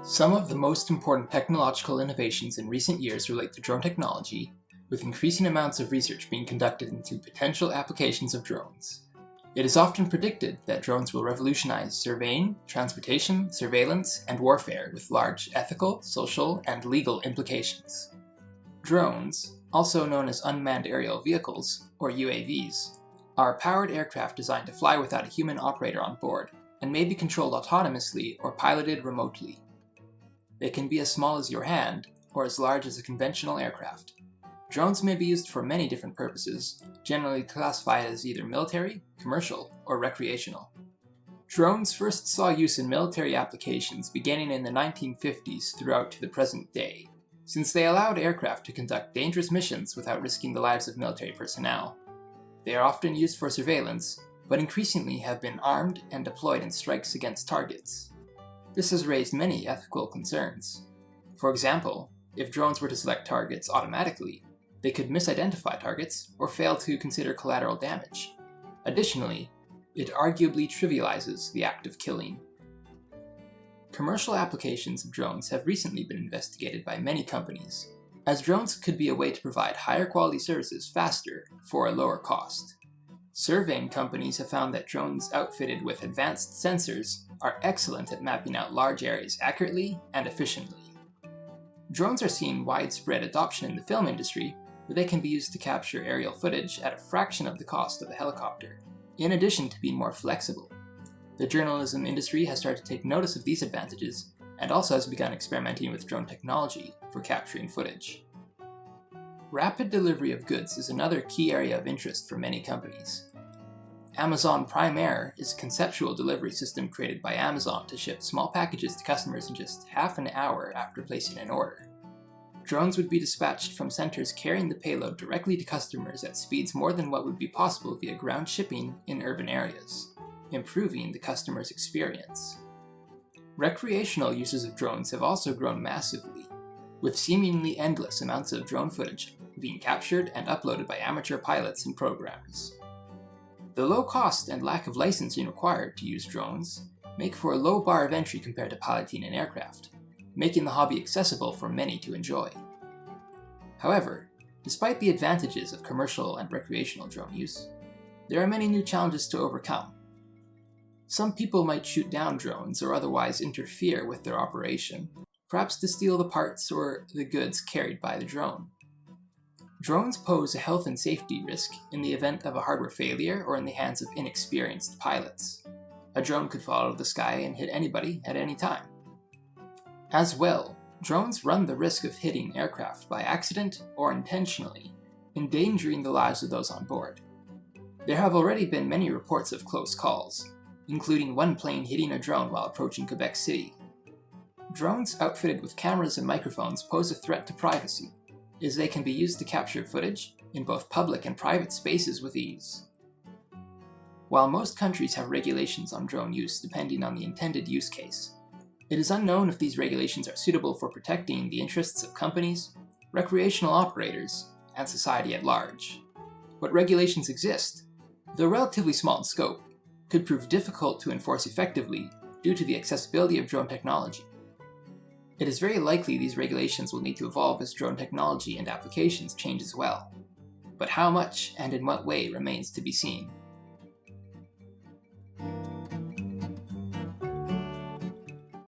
Some of the most important technological innovations in recent years relate to drone technology, with increasing amounts of research being conducted into potential applications of drones. It is often predicted that drones will revolutionize surveying, transportation, surveillance, and warfare with large ethical, social, and legal implications. Drones, also known as unmanned aerial vehicles, or UAVs, are powered aircraft designed to fly without a human operator on board, and may be controlled autonomously or piloted remotely. They can be as small as your hand, or as large as a conventional aircraft. Drones may be used for many different purposes, generally classified as either military, commercial, or recreational. Drones first saw use in military applications beginning in the 1950s throughout to the present day, since they allowed aircraft to conduct dangerous missions without risking the lives of military personnel. They are often used for surveillance, but increasingly have been armed and deployed in strikes against targets. This has raised many ethical concerns. For example, if drones were to select targets automatically, they could misidentify targets or fail to consider collateral damage. Additionally, it arguably trivializes the act of killing. Commercial applications of drones have recently been investigated by many companies, as drones could be a way to provide higher quality services faster for a lower cost. Surveying companies have found that drones outfitted with advanced sensors are excellent at mapping out large areas accurately and efficiently. Drones are seeing widespread adoption in the film industry, where they can be used to capture aerial footage at a fraction of the cost of a helicopter, in addition to being more flexible. The journalism industry has started to take notice of these advantages, and also has begun experimenting with drone technology for capturing footage. Rapid delivery of goods is another key area of interest for many companies. Amazon Prime Air is a conceptual delivery system created by Amazon to ship small packages to customers in just half an hour after placing an order. Drones would be dispatched from centers carrying the payload directly to customers at speeds more than what would be possible via ground shipping in urban areas, improving the customer's experience. Recreational uses of drones have also grown massively, with seemingly endless amounts of drone footage being captured and uploaded by amateur pilots and programmers. The low cost and lack of licensing required to use drones make for a low bar of entry compared to piloting an aircraft, making the hobby accessible for many to enjoy. However, despite the advantages of commercial and recreational drone use, there are many new challenges to overcome. Some people might shoot down drones or otherwise interfere with their operation, perhaps to steal the parts or the goods carried by the drone. Drones pose a health and safety risk in the event of a hardware failure or in the hands of inexperienced pilots. A drone could fall out of the sky and hit anybody at any time. As well, drones run the risk of hitting aircraft by accident or intentionally, endangering the lives of those on board. There have already been many reports of close calls, including one plane hitting a drone while approaching Quebec City. Drones outfitted with cameras and microphones pose a threat to privacy, as they can be used to capture footage in both public and private spaces with ease. While most countries have regulations on drone use depending on the intended use case, it is unknown if these regulations are suitable for protecting the interests of companies, recreational operators, and society at large. But regulations exist, though relatively small in scope, could prove difficult to enforce effectively due to the accessibility of drone technology. It is very likely these regulations will need to evolve as drone technology and applications change as well, but how much and in what way remains to be seen.